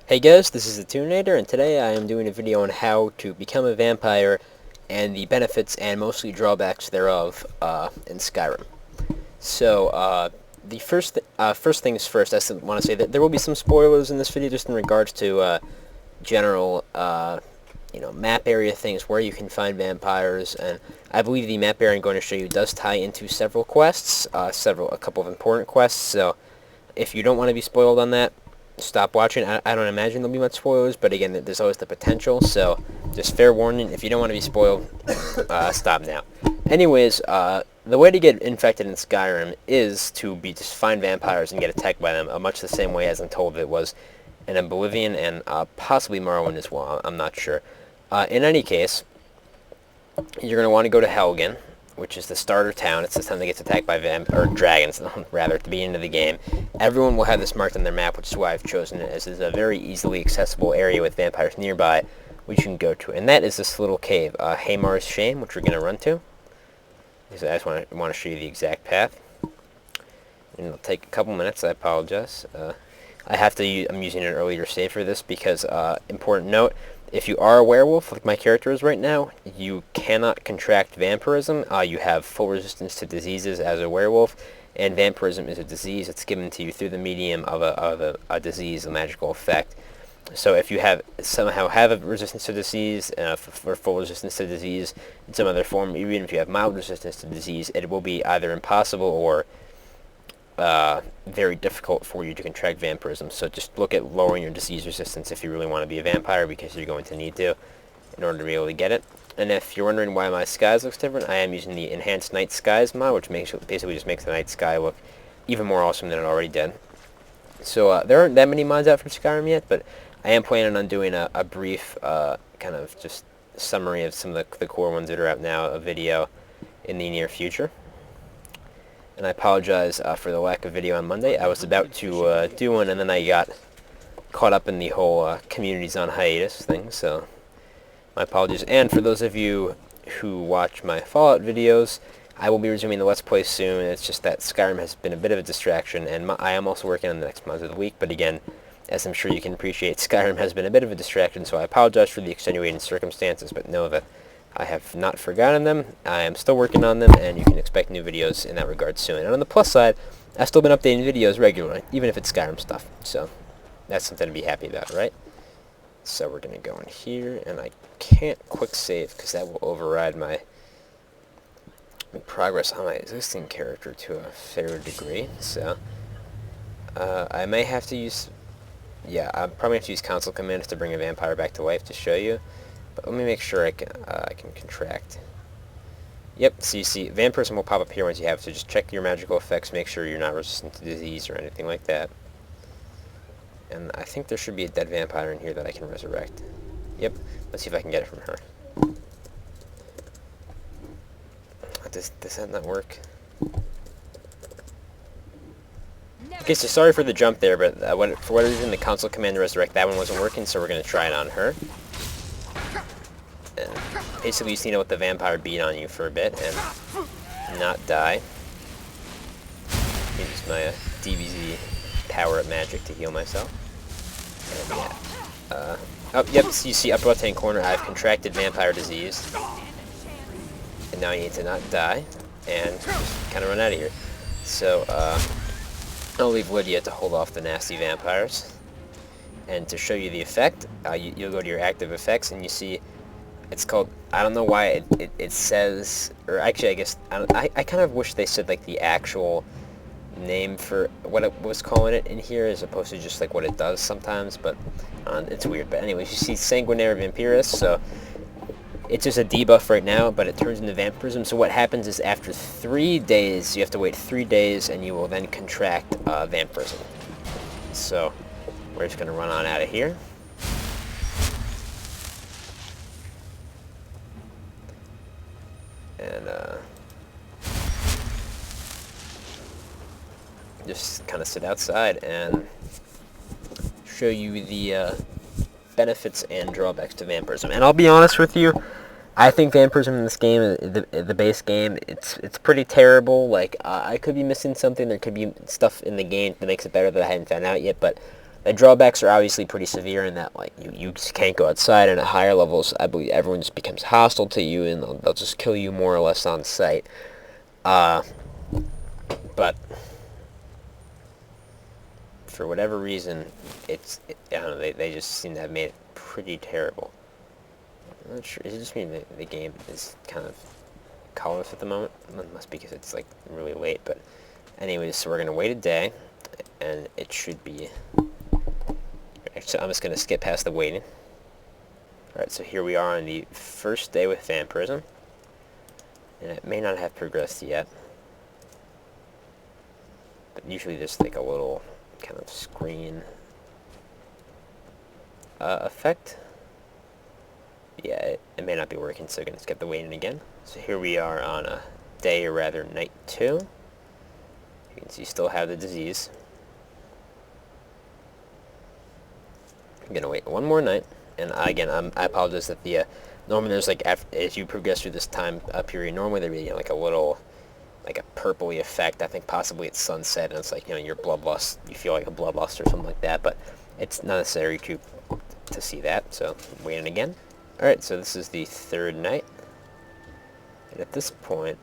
Hey guys, this is the Tuninator, and today I am doing a video on how to become a vampire and the benefits and mostly drawbacks thereof in Skyrim. So, the first things first, I want to say that there will be some spoilers in this video just in regards to general, map area things where you can find vampires, and I believe the map area I'm going to show you does tie into several quests, a couple of important quests, so if you don't want to be spoiled on that, stop watching. I don't imagine there'll be much spoilers, but again, there's always the potential, so just fair warning, if you don't want to be spoiled, stop now. Anyways, the way to get infected in Skyrim is to just find vampires and get attacked by them, much the same way as I'm told it was in Oblivion and possibly Morrowind as well. I'm not sure. In any case, you're going to want to go to Helgen, which is the starter town. It's the town that gets attacked by dragons, rather, at the beginning of the game. Everyone will have this marked on their map, which is why I've chosen it, as it's a very easily accessible area with vampires nearby, which you can go to. And that is this little cave, Haymar's Shame, which we're going to run to. I just want to show you the exact path. And it'll take a couple minutes, I apologize. I'm using an earlier save for this because, important note, if you are a werewolf, like my character is right now, you cannot contract vampirism. You have full resistance to diseases as a werewolf, and vampirism is a disease that's given to you through the medium of a disease, a magical effect. So if you somehow have a resistance to disease, or full resistance to disease in some other form, even if you have mild resistance to disease, it will be either impossible or very difficult for you to contract vampirism. So just look at lowering your disease resistance if you really want to be a vampire, because you're going to need to in order to be able to get it. And if you're wondering why my skies looks different, I am using the Enhanced Night Skies mod, which basically just makes the night sky look even more awesome than it already did. So there aren't that many mods out for Skyrim yet, but I am planning on doing a brief kind of just summary of some of the core ones that are out now, a video in the near future. And I apologize for the lack of video on Monday. I was about to do one, and then I got caught up in the whole communities on hiatus thing, so my apologies. And for those of you who watch my Fallout videos, I will be resuming the Let's Play soon. It's just that Skyrim has been a bit of a distraction, and I am also working on the next mods of the week, but again, as I'm sure you can appreciate, Skyrim has been a bit of a distraction, so I apologize for the extenuating circumstances, but know that I have not forgotten them. I am still working on them, and you can expect new videos in that regard soon. And on the plus side, I've still been updating videos regularly, even if it's Skyrim stuff. So that's something to be happy about, right? So we're going to go in here, and I can't quick save because that will override my progress on my existing character to a fair degree. So I may have to use... Yeah, I'm probably going to use console commands to bring a vampire back to life to show you. But let me make sure I can contract. Yep, so you see, vampirism will pop up here once you have it, so just check your magical effects, make sure you're not resistant to disease or anything like that. And I think there should be a dead vampire in here that I can resurrect. Yep, let's see if I can get it from her. Does that not work? Okay, so sorry for the jump there, but for whatever reason the console command to resurrect, that one wasn't working, so we're going to try it on her. And basically you just need to let the vampire beat on you for a bit and not die. Use my DBZ power-up magic to heal myself. And yeah. Oh, yep, so you see upper left-hand corner, I've contracted vampire disease. And now I need to not die and just kind of run out of here. So, I'll leave Lydia to hold off the nasty vampires. And to show you the effect, you'll go to your active effects and you see it's called, I don't know why it says, or actually I guess, I kind of wish they said like the actual name for what it was calling it in here as opposed to just like what it does sometimes, but it's weird. But anyways, you see Sanguinary Vampiris, so it's just a debuff right now, but it turns into vampirism. So what happens is after 3 days, you have to wait 3 days and you will then contract vampirism. So we're just going to run on out of here. And just kind of sit outside and show you the benefits and drawbacks to vampirism. And I'll be honest with you, I think vampirism in this game, the base game, it's pretty terrible. Like, I could be missing something. There could be stuff in the game that makes it better that I haven't found out yet, but The drawbacks are obviously pretty severe in that, like, you just can't go outside, and at higher levels, I believe everyone just becomes hostile to you, and they'll just kill you more or less on sight. But for whatever reason, I don't know, they just seem to have made it pretty terrible. I'm not sure, is it just me the game is kind of colorless at the moment? It must be because it's, like, really late, but anyways, so we're going to wait a day, and it should be... Actually, I'm just going to skip past the waiting. Alright, so here we are on the first day with Vampirism, and it may not have progressed yet, but usually there's like a little kind of screen effect. Yeah, it may not be working, so I'm going to skip the waiting again. So here we are on a day, or rather night 2. You can see you still have the disease. I'm going to wait one more night, and again, I apologize that normally there's like, as you progress through this time period, normally there'd be like a little, like a purpley effect. I think possibly it's sunset, and it's like, your bloodlust, you feel like a bloodlust or something like that, but it's not necessary to see that, so waiting again. Alright, so this is the 3rd night, and at this point,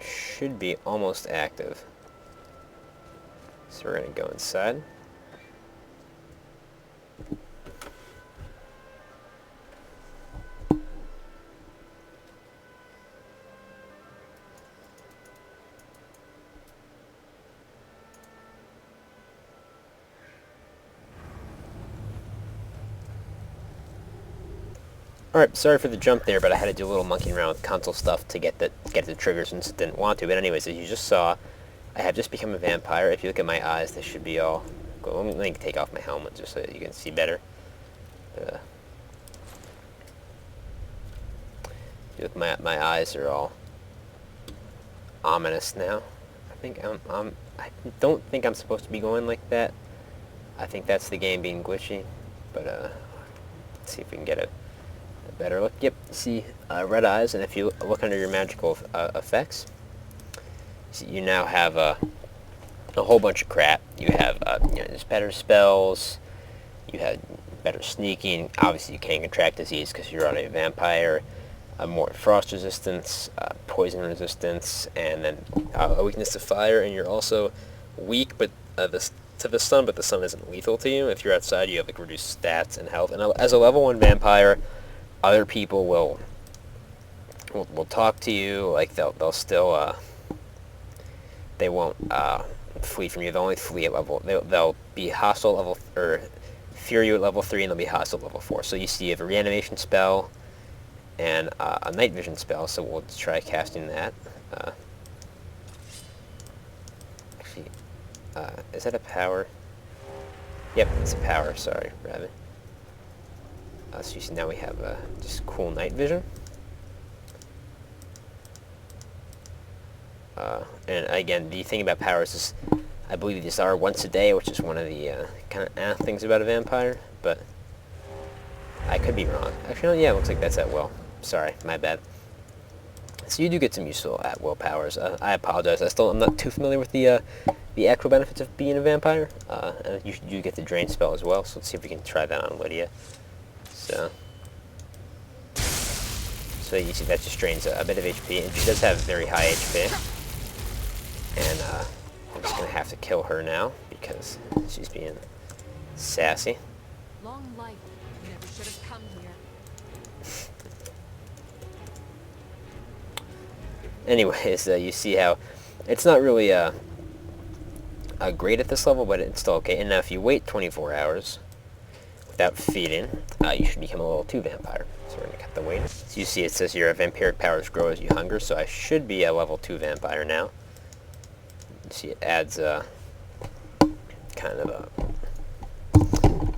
should be almost active. So we're going to go inside. Alright, sorry for the jump there, but I had to do a little monkeying around with console stuff to get the triggers since it didn't want to. But anyways, as you just saw, I have just become a vampire. If you look at my eyes, they should be all... Let me take off my helmet just so that you can see better. Look, my eyes are all ominous now. I don't think I'm supposed to be going like that. I think that's the game being glitchy. But let's see if we can get a better look. Yep, see red eyes, and if you look under your magical effects, you now have a whole bunch of crap. You have there's better spells, you have better sneaking, obviously you can't contract disease because you're on a vampire, more frost resistance, poison resistance, and then a weakness to fire, and you're also weak but to the sun, but the sun isn't lethal to you. If you're outside, you have like reduced stats and health, and as a level 1 vampire, other people will talk to you, like they'll still they won't flee from you. They'll only flee at level. They'll be hostile level, or fear you at level 3, and they'll be hostile at level 4. So you see, you have a reanimation spell and a night vision spell. So we'll try casting that. Actually, is that a power? Yep, it's a power. Sorry, rather. So you see, now we have just cool night vision. And again, the thing about powers is, I believe these are once a day, which is one of the kind of things about a vampire, but I could be wrong. Actually, no, yeah, it looks like that's at will. Sorry, my bad. So you do get some useful at will powers. I apologize. I'm not too familiar with the actual benefits of being a vampire. And you do get the drain spell as well. So let's see if we can try that on Lydia. So you see that just drains a bit of HP, and she does have very high HP. And I'm just gonna have to kill her now because she's being sassy. Long life. You never should have come here. Anyways, you see how it's not really great at this level, but it's still okay. And now if you wait 24 hours without feeding, you should become a level 2 vampire. So we're going to cut the wait. So you see it says your vampiric powers grow as you hunger, so I should be a level 2 vampire now. You see it adds kind of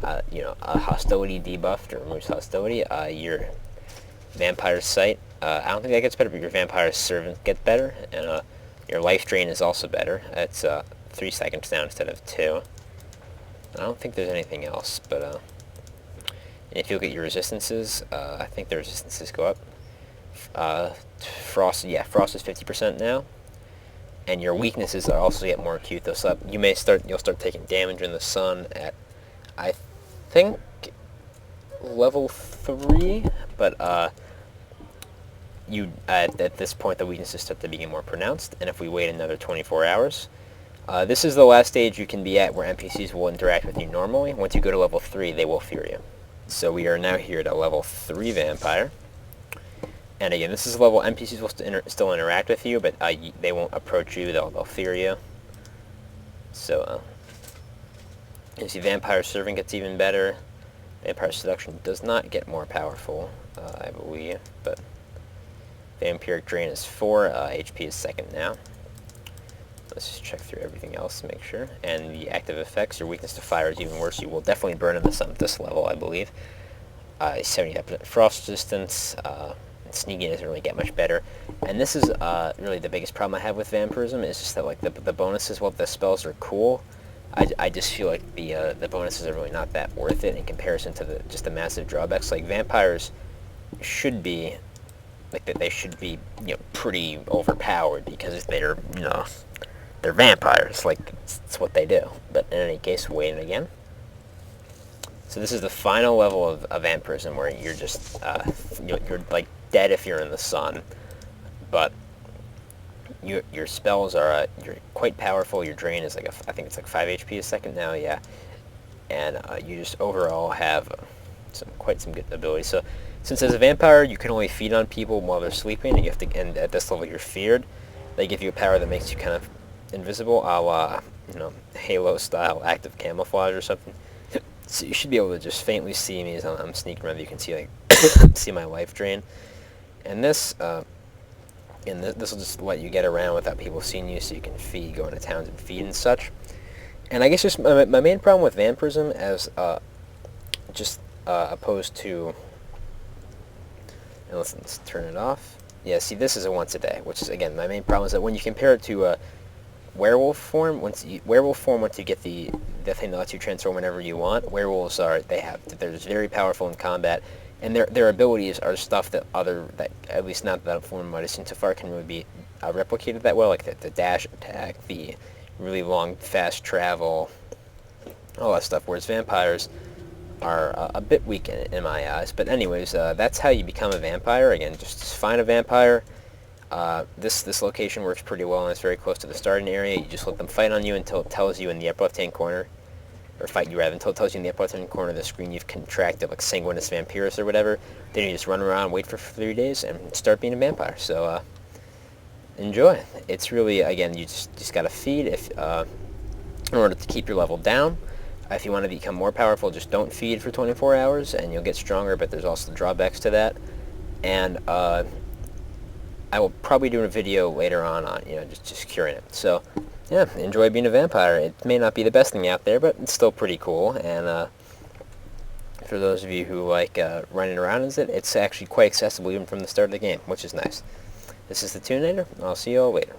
a hostility debuff to remove hostility. Your vampire sight, I don't think that gets better, but your vampire servant gets better, and your life drain is also better. It's 3 seconds down instead of 2. I don't think there's anything else, but if you look at your resistances, I think the resistances go up. Frost is 50% now, and your weaknesses are also get more acute. You'll start taking damage in the sun at, I think, level 3, but at this point the weaknesses start to become more pronounced, and if we wait another 24 hours, this is the last stage you can be at where NPCs will interact with you normally. Once you go to level 3, they will fear you. So we are now here at a level 3 vampire. And again, this is a level NPCs will still interact with you, but they won't approach you. They'll fear you. So you see, Vampire Servant gets even better. Vampire Seduction does not get more powerful, I believe, but Vampiric Drain is 4. HP is 2nd now. Let's just check through everything else to make sure. And the active effects, your weakness to fire is even worse. You will definitely burn in the sun at this level, I believe. 75% frost resistance. Sneaking doesn't really get much better, and this is really the biggest problem I have with vampirism, is just that like the bonuses, while the spells are cool, I just feel like the bonuses are really not that worth it in comparison to just the massive drawbacks. Like vampires should be they should be pretty overpowered because they're they're vampires, like it's what they do. But in any case, waiting again. So this is the final level of vampirism, where you're just you're like dead if you're in the sun, but your spells are you're quite powerful. Your drain is I think it's like 5 HP a second now, yeah, and you just overall have quite some good ability. So since as a vampire you can only feed on people while they're sleeping, and and at this level you're feared, they give you a power that makes you kind of invisible, a la Halo style active camouflage or something. So you should be able to just faintly see me as I'm sneaking around. You can see see my life drain. And this will just let you get around without people seeing you, so you can go into towns and feed and such. And I guess just my main problem with vampirism, as opposed to, and let's turn it off. Yeah, see, this is a once a day, which is again my main problem, is that when you compare it to werewolf form, once you get the thing that lets you transform whenever you want, werewolves they're just very powerful in combat. And their abilities are stuff that at least not that form might have seen so far, can really be replicated that well, like the dash attack, the really long fast travel, all that stuff. Whereas vampires are a bit weak in my eyes. But anyways, that's how you become a vampire. Again, just find a vampire. This location works pretty well, and it's very close to the starting area. You just let them fight on you until it tells you in the upper left-hand corner, or fight you rather, until it tells you in the upper left-hand corner of the screen you've contracted like Sanguinus Vampirus or whatever. Then you just run around, wait for 3 days, and start being a vampire. So enjoy. It's really, again, you just gotta feed in order to keep your level down. If you want to become more powerful, just don't feed for 24 hours, and you'll get stronger. But there's also drawbacks to that. And I will probably do a video later on just curing it. So yeah, enjoy being a vampire. It may not be the best thing out there, but it's still pretty cool. And for those of you who like running around as it's actually quite accessible even from the start of the game, which is nice. This is the Tuninator. I'll see you all later.